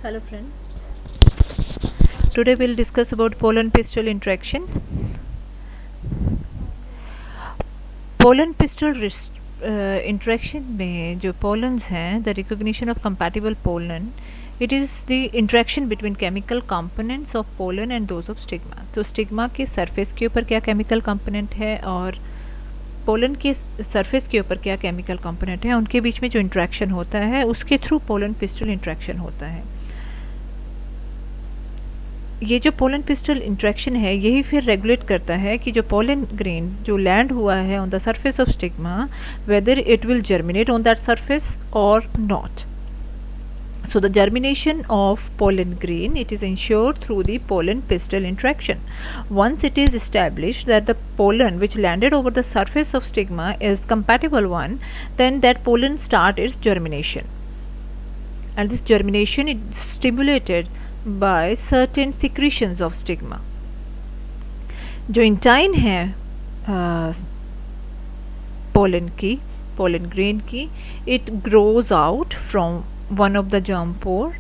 Hello friends, today we'll discuss about pollen pistil interaction. Pollen pistil interaction में जो pollens हैं, the recognition of compatible pollen, it is the interaction between chemical components of pollen and those of stigma. तो stigma के surface के ऊपर क्या chemical component है और pollen के surface के ऊपर क्या chemical component है, उनके बीच में जो interaction होता है उसके through pollen pistil interaction होता है. ये जो पोलन पिस्टल इंट्रैक्शन है यही फिर रेगुलेट करता है कि जो पोलन ग्रेन जो लैंड हुआ है on the surface of stigma whether it will germinate on that surface और not. So the germination of pollen grain, it is ensured through the pollen pistil interaction. Once it is established that the pollen which landed over the surface of stigma is compatible one, then that pollen start its germination. And this germination is stimulated by certain secretions of stigma. जो intine है pollen grain की, it grows out from one of the germ pore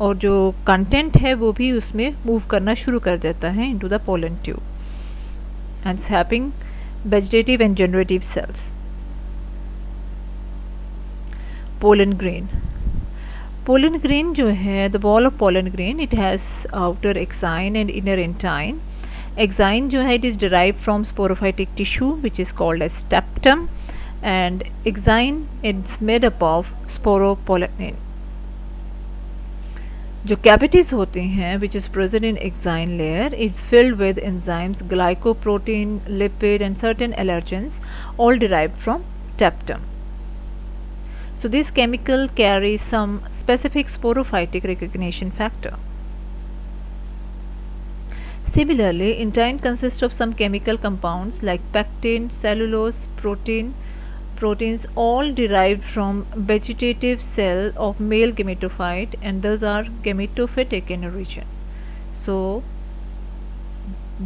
और जो content है वो भी उसमें move करना शुरू कर देता है into the pollen tube and having vegetative and generative cells. Pollen grain जो है, the wall of pollen grain, it has outer exine and inner intine. Exine जो है, it is derived from sporophytic tissue which is called as septum, and exine it's made up of sporopollen. जो cavities होते हैं which is present in exine layer, it's filled with enzymes, glycoprotein, lipid and certain allergens, all derived from septum. So this chemical carries some specific sporophytic recognition factor. Similarly, intine consists of some chemical compounds like pectin, cellulose, proteins all derived from vegetative cell of male gametophyte, and those are gametophytic in origin. So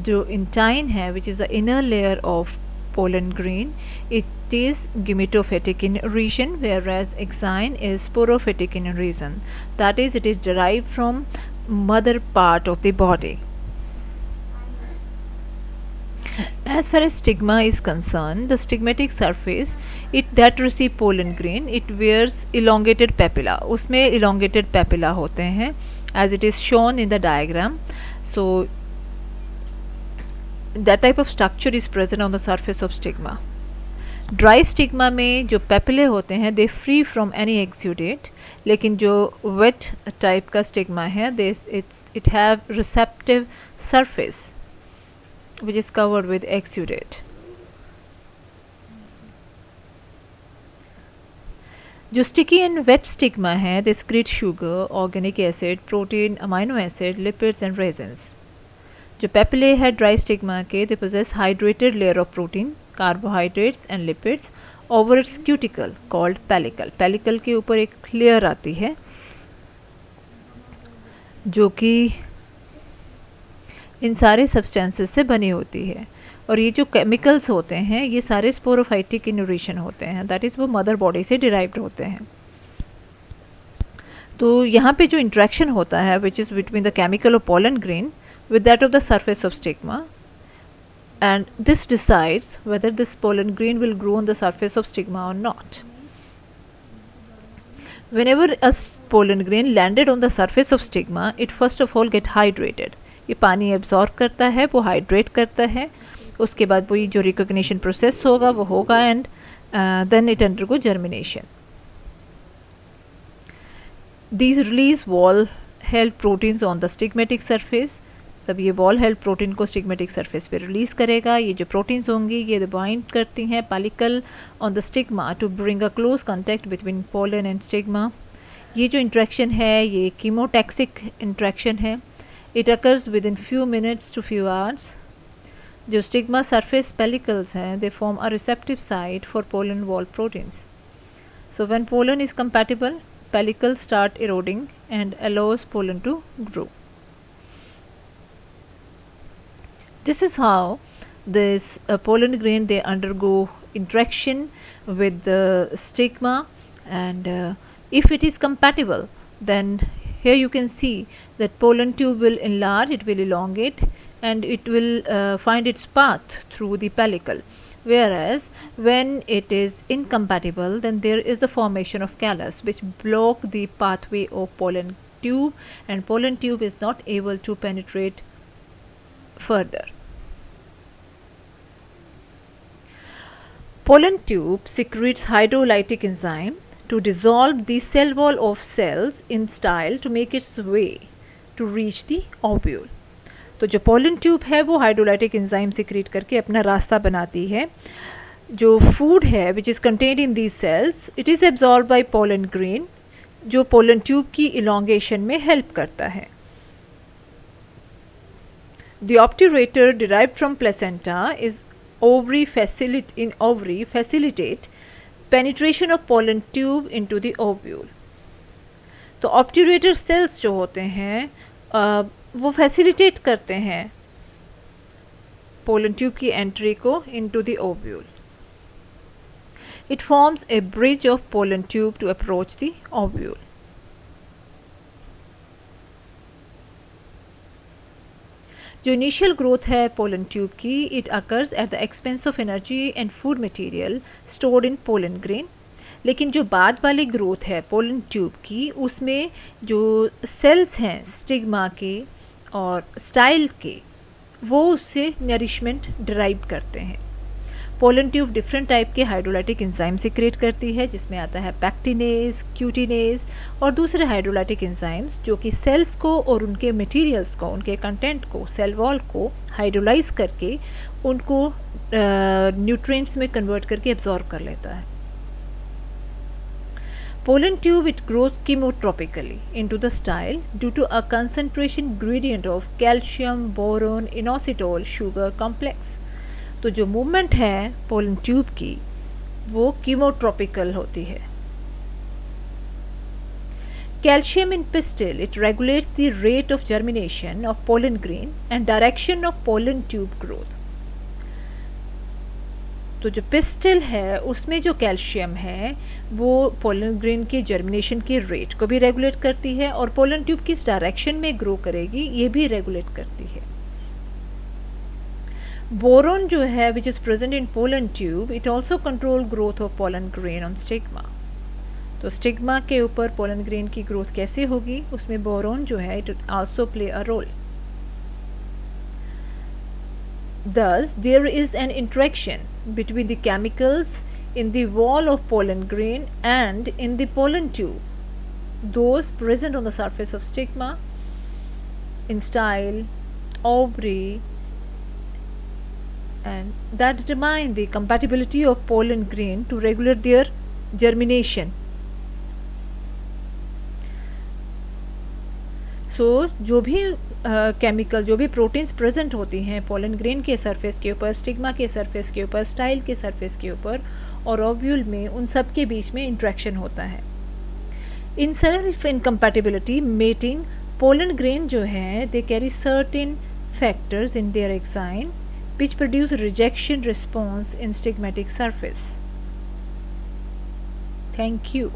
जो intine है which is the inner layer of pollen grain, it is gametophytic in origin, whereas exine is sporophytic in origin. That is, it is derived from mother part of the body. As far as stigma is concerned, the stigmatic surface that receive pollen grain, it wears elongated papilla. उसमें elongated papilla होते हैं as it is shown in the diagram. So that type of structure is present on the surface of stigma. Dry stigma में जो papillae होते हैं दे free from any exudate, लेकिन जो wait type का स्टिग्मा है it have receptive surface which is covered with exudate. जो sticky and wait stigma है they secrete sugar, organic acid, protein, amino acid, lipids and resins. जो papillae है dry stigma के they possess hydrated layer of protein, carbohydrates and lipids over its cuticle called pellicle. pellicle के ऊपर एक layer आती है जो कि इन सारे सब्सटेंसेस से बनी होती है, और ये जो केमिकल्स होते हैं ये सारे स्पोरोफाइटिक इन ओरिजिन होते हैं, दैट इज़ वो मदर बॉडी से डिराइव्ड होते हैं. तो यहाँ पे जो इंट्रैक्शन होता है which is between the chemical of pollen grain with that of the surface of stigma, and this decides whether this pollen grain will grow on the surface of stigma or not. Whenever a pollen grain landed on the surface of stigma, it first of all get hydrated. ये पानी absorb करता है, वो hydrate करता है, उसके बाद वो जो recognition process होगा वो होगा, and then it undergo germination. These release wall held proteins on the stigmatic surface. तब ये वॉल हेल्ड प्रोटीन को स्टिग्मेटिक सरफेस पे रिलीज़ करेगा. ये जो प्रोटीन्स होंगी ये बाइंड करती हैं pellicle on the stigma to bring a close contact between pollen and stigma. ये जो इंट्रैक्शन है ये कीमोटैक्सिक इंट्रैक्शन है. It occurs within few minutes to few hours. जो स्टिग्मा सरफेस पेलिकल्स हैं they form a receptive site for pollen wall proteins. So when pollen is compatible, pellicle start eroding and allows pollen to grow. This is how this pollen grain they undergo interaction with the stigma, and if it is compatible then Here you can see that pollen tube will enlarge, it will elongate, and it will find its path through the pellicle. Whereas when it is incompatible, then there is a formation of callus which block the pathway of pollen tube, and pollen tube is not able to penetrate further. Pollen tube secretes hydrolytic enzyme to dissolve the cell wall of cells in style to make its way to reach the ovule. तो जो pollen tube है वो hydrolytic enzyme secrete करके अपना रास्ता बनाती है. जो फूड है which is contained in these cells, it is absorb by pollen grain, जो पोलन ट्यूब की इलोंगेशन में हेल्प करता है. The obturator derived from placenta is in ovary facilitate penetration of pollen tube into the ovule. तो obturator cells जो होते हैं वो फैसिलिटेट करते हैं पोलन ट्यूब की एंट्री को into the ovule. It forms a bridge of pollen tube to approach the ovule. जो इनिशियल ग्रोथ है पोलन ट्यूब की, it occurs at the expense of energy and food material stored in pollen grain. लेकिन जो बाद वाली growth है pollen tube की, उसमें जो सेल्स हैं स्टिग्मा के और स्टाइल के, वो उससे नरिशमेंट डिराइव करते हैं. पोलन ट्यूब डिफरेंट टाइप के हाइड्रोलाइटिक एंजाइम सिक्रेट करती है, जिसमें आता है पैक्टिनेज, क्यूटिनेज और दूसरे हाइड्रोलाइटिक एंजाइम्स जो कि सेल्स को और उनके मटेरियल्स को, उनके कंटेंट को, सेल वॉल को हाइड्रोलाइज करके उनको न्यूट्रिएंट्स में कन्वर्ट करके एब्जॉर्ब कर लेता है. Pollen tube, it grows chemotropically into the style due to a concentration gradient of calcium, boron, inositol, sugar complex. तो जो मूवमेंट है पोलन ट्यूब की वो कीमोट्रोपिकल होती है. Calcium in pistil, it regulates the rate of germination of pollen grain and direction of pollen tube growth. तो जो pistil है उसमें जो कैल्शियम है वो पोलन ग्रेन के जर्मिनेशन के रेट को भी रेगुलेट करती है और पोलन ट्यूब किस डायरेक्शन में ग्रो करेगी ये भी रेगुलेट करती है. बोरोन जो है which is present in pollen tube, it also control growth of pollen grain on stigma. तो स्टिग्मा के ऊपर पोलन ग्रेन की ग्रोथ कैसे होगी, उसमें बोरोन जो है it also play a role. Thus, there is an interaction between the chemicals in the wall of pollen grain and in the pollen tube, those present on the surface of stigma, in style, ovary, and that determine the compatibility of pollen grain to regulate their germination. So, जो भी chemical, जो भी proteins present होती हैं pollen grain के surface के ऊपर, stigma के सरफेस के ऊपर, स्टाइल के सरफेस के ऊपर और ओव्यूल में, उन सब के बीच में इंट्रैक्शन होता है. In self incompatibility mating pollen grain जो है they carry certain factors in their exine which produce rejection response in stigmatic surface. Thank you.